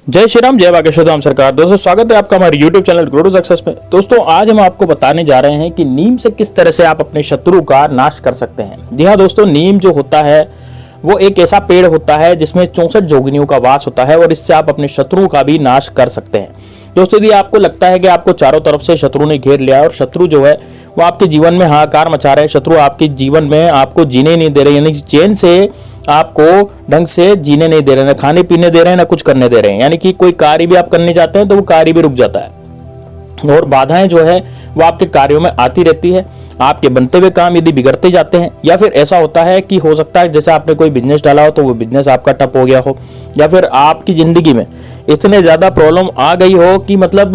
जय श्री राम, जय बागेश्वर धाम सरकार। दोस्तों स्वागत है आपका हमारे YouTube channel grow to success में। दोस्तों आज हम आपको बताने जा रहे हैं कि नीम से किस तरह से आप अपने शत्रु का नाश कर सकते हैं। जी हाँ दोस्तों, नीम जो होता है वो एक ऐसा पेड़ होता है जिसमें 64 जोगिनियों का वास होता है और इससे आप अपने शत्रु का भी नाश कर सकते हैं। दोस्तों यदि आपको लगता है कि आपको चारों तरफ से शत्रु ने घेर लिया और शत्रु जो है वो आपके जीवन में हाहाकार मचा रहे हैं, शत्रु आपके जीवन में आपको जीने नहीं दे रहे, यानी चैन से आपको ढंग से जीने नहीं दे रहे, ना खाने पीने दे रहे हैं, ना कुछ करने दे रहे हैं, यानी कि कोई कार्य भी आप करने जाते हैं तो वो कार्य भी रुक जाता है और बाधाएं जो है वो आपके कार्यों में आती रहती है। आपके बनते हुए काम यदि बिगड़ते जाते हैं या फिर ऐसा होता है कि हो सकता है जैसे आपने कोई बिजनेस डाला हो तो वो बिजनेस आपका ठप हो गया हो, या फिर आपकी जिंदगी में इतने ज्यादा प्रॉब्लम आ गई हो कि मतलब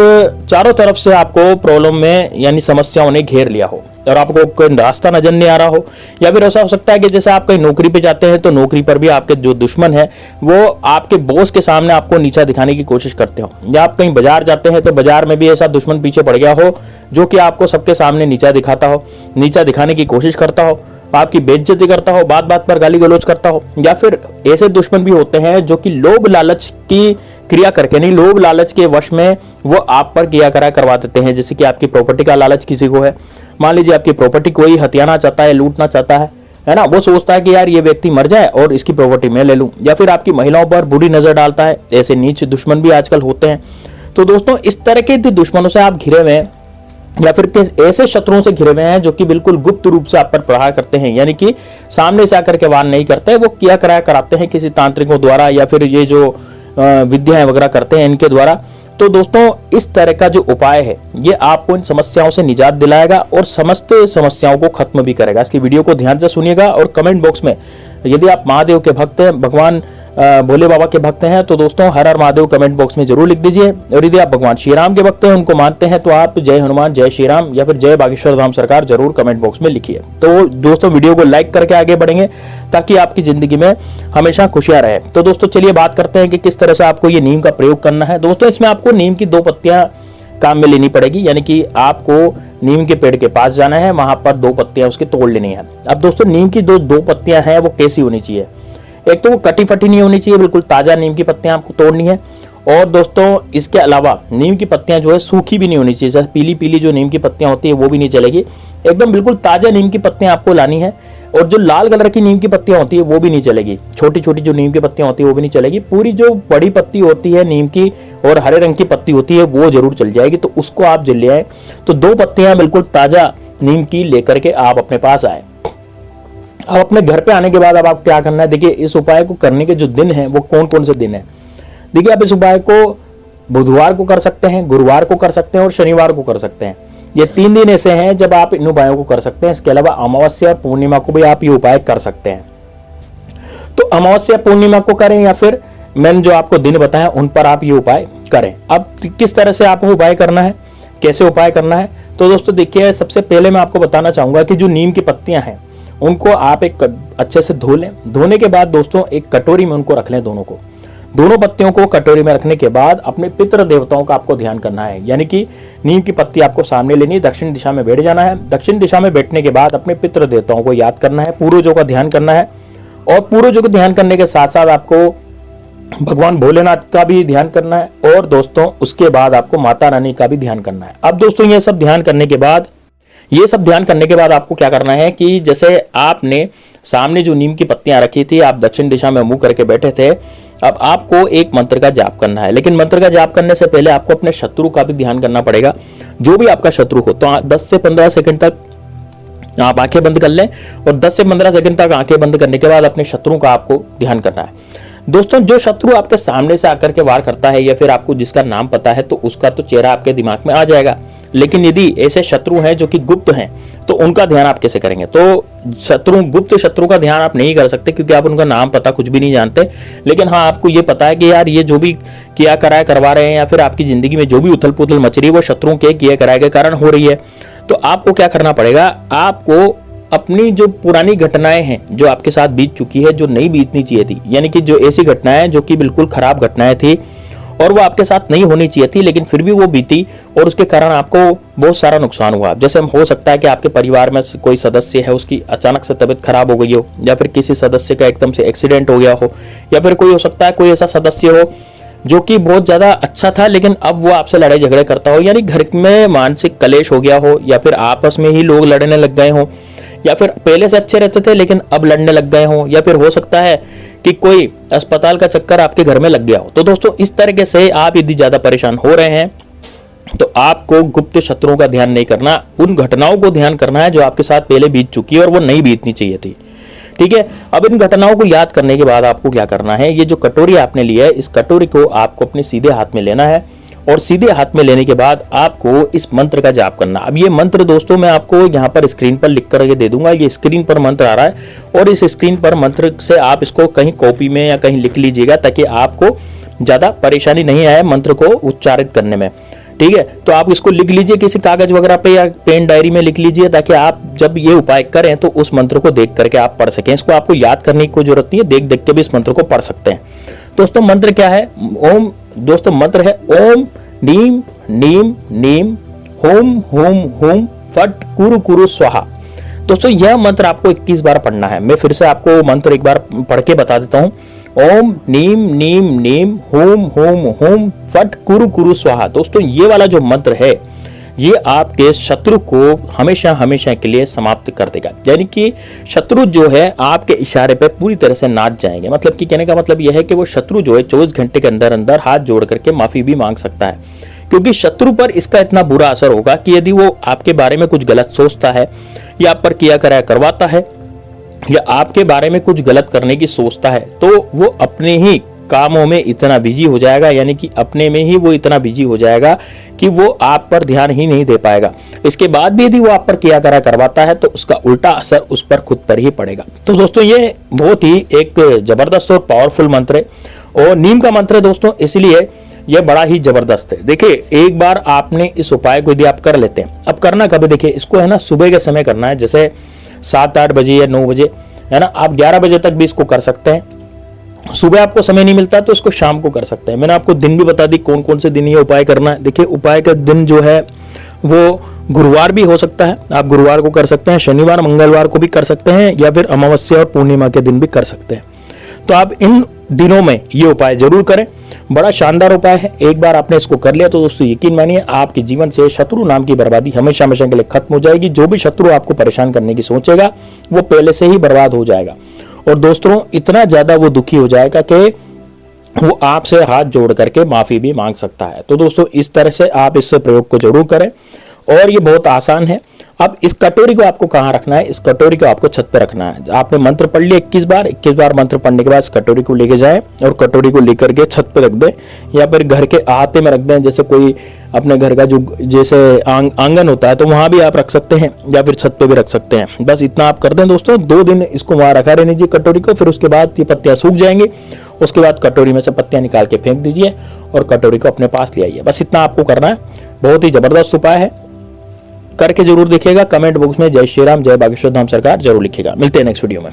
चारों तरफ से आपको प्रॉब्लम में यानी समस्याओं ने घेर लिया हो और आपको कोई रास्ता नजर नहीं आ रहा हो। या फिर ऐसा हो सकता है कि जैसे आप कहीं नौकरी पे जाते हैं तो नौकरी पर भी आपके जो दुश्मन है वो आपके बॉस के सामने आपको नीचा दिखाने की कोशिश करते हो, या आप कहीं बाजार जाते हैं तो बाजार में भी ऐसा दुश्मन पीछे पड़ गया हो जो कि आपको सबके सामने नीचा दिखाता हो, नीचा दिखाने की कोशिश करता हो, आपकी बेइज्जती करता हो, बात बात पर गाली गलौज करता हो। या फिर ऐसे दुश्मन भी होते हैं जो कि लोभ लालच की क्रिया करके नहीं, लोभ लालच के वश में वो आप पर क्रिया करा करवा देते हैं। जैसे कि आपकी प्रॉपर्टी का लालच किसी को है, मान लीजिए आपकी प्रॉपर्टी कोई हथियाना चाहता है, लूटना चाहता है ना, वो सोचता है कि यार ये व्यक्ति मर जाए और इसकी प्रॉपर्टी मैं ले लूं। या फिर आपकी महिलाओं पर बुरी नजर डालता है, ऐसे नीच दुश्मन भी आजकल होते हैं। तो दोस्तों इस तरह के दुश्मनों से आप घिरे हुए हैं या फिर ऐसे शत्रुओं से घिरे हुए हैं जो कि बिल्कुल गुप्त रूप से आप पर प्रहार करते हैं, यानी कि सामने से आकर के वार नहीं करते, वो किया कराया कराते हैं किसी तांत्रिकों द्वारा या फिर ये जो विद्याएं वगैरह करते हैं इनके द्वारा। तो दोस्तों इस तरह का जो उपाय है ये आपको इन समस्याओं से निजात दिलाएगा और समस्त समस्याओं को खत्म भी करेगा। इसलिए वीडियो को ध्यान से सुनिएगा और कमेंट बॉक्स में यदि आप महादेव के भक्त हैं, भगवान भोले बाबा के भक्त हैं तो दोस्तों हर हर महादेव कमेंट बॉक्स में जरूर लिख दीजिए। और यदि आप भगवान श्री राम के भक्त हैं, उनको मानते हैं, तो आप जय हनुमान, जय श्री राम या फिर जय बागेश्वर धाम सरकार जरूर कमेंट बॉक्स में लिखिए। तो दोस्तों वीडियो को लाइक करके आगे बढ़ेंगे ताकि आपकी जिंदगी में हमेशा खुशियां रहे। तो दोस्तों चलिए बात करते हैं कि किस तरह से आपको ये नीम का प्रयोग करना है। दोस्तों इसमें आपको नीम की 2 पत्तियां काम में लेनी पड़ेगी, यानी कि आपको नीम के पेड़ के पास जाना है, वहां पर 2 पत्तियां उसकी तोड़ लेनी है। अब दोस्तों नीम की 2 पत्तियां हैं वो कैसी होनी चाहिए, एक तो वो कटी फटी नहीं होनी चाहिए, बिल्कुल ताजा नीम की पत्तियां आपको तोड़नी है। और दोस्तों इसके अलावा नीम की पत्तियां जो है सूखी भी नहीं होनी चाहिए, पीली पीली जो नीम की पत्तियां होती है वो भी नहीं चलेगी, एकदम बिल्कुल ताजा नीम की पत्तियां आपको लानी है। और जो लाल कलर की नीम की पत्तियां होती है वो भी नहीं चलेगी, छोटी छोटी जो नीम की पत्तियां होती है वो भी नहीं चलेगी, पूरी जो बड़ी पत्ती होती है नीम की और हरे रंग की पत्ती होती है वो जरूर चल जाएगी। तो उसको आप जल ले आए। तो 2 पत्तियां बिल्कुल ताजा नीम की लेकर के आप अपने पास आए। अब अपने घर पे आने के बाद अब आप क्या करना है, देखिए इस उपाय को करने के जो दिन है वो कौन कौन से दिन है। देखिए आप इस उपाय को बुधवार को कर सकते हैं, गुरुवार को कर सकते हैं और शनिवार को कर सकते हैं। ये 3 दिन ऐसे हैं जब आप इन उपायों को कर सकते हैं। इसके अलावा अमावस्या और पूर्णिमा को भी आप ये उपाय कर सकते हैं। तो अमावस्या पूर्णिमा को करें या फिर मैंने जो आपको दिन बताया उन पर आप ये उपाय करें। अब किस तरह से आपको उपाय करना है, कैसे उपाय करना है, तो दोस्तों देखिए सबसे पहले मैं आपको बताना चाहूंगा कि जो नीम की पत्तियां हैं उनको आप एक अच्छे से धो लें। धोने के बाद दोस्तों एक कटोरी में उनको रख लें, दोनों पत्तियों को कटोरी में रखने के बाद अपने पितृ देवताओं का आपको ध्यान करना है, यानी कि नीम की पत्ती आपको सामने लेनी है, दक्षिण दिशा में बैठ जाना है। दक्षिण दिशा में बैठने के बाद अपने पितृ देवताओं को याद करना है, पूर्वजों का ध्यान करना है। और पूर्वजों को ध्यान करने के साथ साथ आपको भगवान भोलेनाथ का भी ध्यान करना है और दोस्तों उसके बाद आपको माता रानी का भी ध्यान करना है। अब दोस्तों ये सब ध्यान करने के बाद आपको क्या करना है कि जैसे आपने सामने जो नीम की पत्तियां रखी थी, आप दक्षिण दिशा में मुंह करके बैठे थे, अब आपको एक मंत्र का जाप करना है। लेकिन मंत्र का जाप करने से पहले आपको अपने शत्रु का भी ध्यान करना पड़ेगा, जो भी आपका शत्रु हो। तो 10 से 15 सेकंड तक आप आंखें बंद कर लें और 10 से 15 सेकंड तक आंखें बंद करने के बाद अपने शत्रु का आपको ध्यान करना है। दोस्तों जो शत्रु आपके सामने से आकर के वार करता है या फिर आपको जिसका नाम पता है तो उसका तो चेहरा आपके दिमाग में आ जाएगा, लेकिन यदि ऐसे शत्रु हैं जो कि गुप्त हैं तो उनका ध्यान आप कैसे करेंगे। तो गुप्त शत्रु का ध्यान आप नहीं कर सकते क्योंकि आप उनका नाम पता कुछ भी नहीं जानते। लेकिन हाँ आपको ये पता है कि यार ये जो भी किया कराया करवा रहे हैं या फिर आपकी जिंदगी में जो भी उथल पुथल मच रही है वो शत्रुओं के किया कराए के कारण हो रही है। तो आपको क्या करना पड़ेगा, आपको अपनी जो पुरानी घटनाएं हैं जो आपके साथ बीत चुकी है, जो नहीं बीतनी चाहिए थी, यानी कि जो ऐसी घटनाएं जो कि बिल्कुल खराब घटनाएं थी और वो आपके साथ नहीं होनी चाहिए थी लेकिन फिर भी वो बीती और उसके कारण आपको बहुत सारा नुकसान हुआ। जैसे हो सकता है कि आपके परिवार में कोई सदस्य है उसकी अचानक से तबीयत खराब हो गई हो, या फिर किसी सदस्य का एकदम से एक्सीडेंट हो गया हो, या फिर कोई हो सकता है कोई ऐसा सदस्य हो जो कि बहुत ज़्यादा अच्छा था, लेकिन अब वो आपसे लड़ाई झगड़े करता हो, यानी घर में मानसिक कलेश हो गया हो, या फिर आपस में ही लोग लड़ने लग गए हों, या फिर पहले से अच्छे रहते थे लेकिन अब लड़ने लग गए हों, या फिर हो सकता है कि कोई अस्पताल का चक्कर आपके घर में लग गया हो। तो दोस्तों इस तरीके से आप यदि ज़्यादा परेशान हो रहे हैं तो आपको गुप्त शत्रुओं का ध्यान नहीं करना, उन घटनाओं को ध्यान करना है जो आपके साथ पहले बीत चुकी है और वो नहीं बीतनी चाहिए थी। ठीक है, अब इन घटनाओं को याद करने के बाद आपको क्या करना है, ये जो कटोरी आपने ली है, इस कटोरी को आपको अपने सीधे हाथ में लेना है और सीधे हाथ में लेने के बाद आपको इस मंत्र का जाप करना। अब ये मंत्र दोस्तों मैं आपको यहाँ पर स्क्रीन पर लिख कर दे दूंगा, ये स्क्रीन पर मंत्र आ रहा है और इस स्क्रीन पर मंत्र से आप इसको कहीं कॉपी में या कहीं लिख लीजिएगा ताकि आपको ज़्यादा परेशानी नहीं आए मंत्र को उच्चारित करने में। ठीक है, तो आप इसको लिख लीजिए किसी कागज वगैरह पे या पेन डायरी में लिख लीजिए ताकि आप जब ये उपाय करें तो उस मंत्र को देख करके आप पढ़ सकें। इसको आपको याद करने की कोई जरूरत नहीं है, देख देख के भी इस मंत्र को पढ़ सकते हैं। दोस्तों मंत्र क्या है? ओम, दोस्तों मंत्र है ओम नीम नीम नीम होम होम होम फट कुरु कुरु स्वाहा। दोस्तों यह मंत्र आपको 21 बार पढ़ना है। मैं फिर से आपको मंत्र एक बार पढ़ के बता देता हूं। ओम नीम नीम नीम होम होम होम फट कुरु कुरु स्वाहा। दोस्तों ये वाला जो मंत्र है ये आपके शत्रु को हमेशा हमेशा के लिए समाप्त कर देगा, यानी कि शत्रु जो है आपके इशारे पे पूरी तरह से नाच जाएंगे। मतलब कि कहने का मतलब यह है कि वो शत्रु जो है 24 घंटे के अंदर अंदर हाथ जोड़ करके माफी भी मांग सकता है, क्योंकि शत्रु पर इसका इतना बुरा असर होगा कि यदि वो आपके बारे में कुछ गलत सोचता है या आप पर किया कराया करवाता है या आपके बारे में कुछ गलत करने की सोचता है तो वो अपने ही कामों में इतना बिजी हो जाएगा, यानी कि अपने में ही वो इतना बिजी हो जाएगा कि वो आप पर ध्यान ही नहीं दे पाएगा। इसके बाद भी यदि वो आप पर किया करा करवाता है तो उसका उल्टा असर उस पर खुद पर ही पड़ेगा। तो दोस्तों ये बहुत ही एक जबरदस्त और पावरफुल मंत्र है और नीम का मंत्र है दोस्तों, इसलिए यह बड़ा ही जबरदस्त है। देखिए एक बार आपने इस उपाय को यदि आप कर लेते हैं, अब करना कभी, देखिए इसको है ना सुबह के समय करना है, जैसे 7-8 बजे या 9 बजे, है ना। आप 11 बजे तक भी इसको कर सकते हैं। सुबह आपको समय नहीं मिलता तो इसको शाम को कर सकते हैं। मैंने आपको दिन भी बता दी कौन कौन से दिन ये उपाय करना है। देखिए उपाय का दिन जो है वो गुरुवार भी हो सकता है, आप गुरुवार को कर सकते हैं, शनिवार मंगलवार को भी कर सकते हैं, या फिर अमावस्या और पूर्णिमा के दिन भी कर सकते हैं। तो आप इन दिनों में ये उपाय जरूर करें, बड़ा शानदार उपाय है। एक बार आपने इसको कर लिया तो दोस्तों यकीन मानिए आपके जीवन से शत्रु नाम की बर्बादी हमेशा हमेशा के लिए खत्म हो जाएगी। जो भी शत्रु आपको परेशान करने की सोचेगा वो पहले से ही बर्बाद हो जाएगा और दोस्तों इतना ज्यादा वो दुखी हो जाएगा कि वो आपसे हाथ जोड़ करके माफी भी मांग सकता है। तो दोस्तों इस तरह से आप इस प्रयोग को जरूर करें और ये बहुत आसान है। अब इस कटोरी को आपको कहाँ रखना है? इस कटोरी को आपको छत पे रखना है। आपने मंत्र पढ़ लिया 21 बार मंत्र पढ़ने के बाद इस कटोरी को लेके जाएं और कटोरी को लेकर के छत पे रख दें या फिर घर के अहाते में रख दें। जैसे कोई अपने घर का जो जैसे आंगन होता है तो वहां भी आप रख सकते हैं या फिर छत पे भी रख सकते हैं। बस इतना आप कर दें दोस्तों। 2 दिन इसको वहां रखा रहने दीजिए कटोरी को, फिर उसके बाद ये पत्तियां सूख जाएंगी। उसके बाद कटोरी में से पत्तियां निकाल के फेंक दीजिए और कटोरी को अपने पास ले आइए। बस इतना आपको करना है। बहुत ही जबरदस्त उपाय है, करके जरूर देखिएगा। कमेंट बॉक्स में जय श्री राम, जय बागेश्वर धाम सरकार जरूर लिखिएगा। मिलते हैं नेक्स्ट वीडियो में।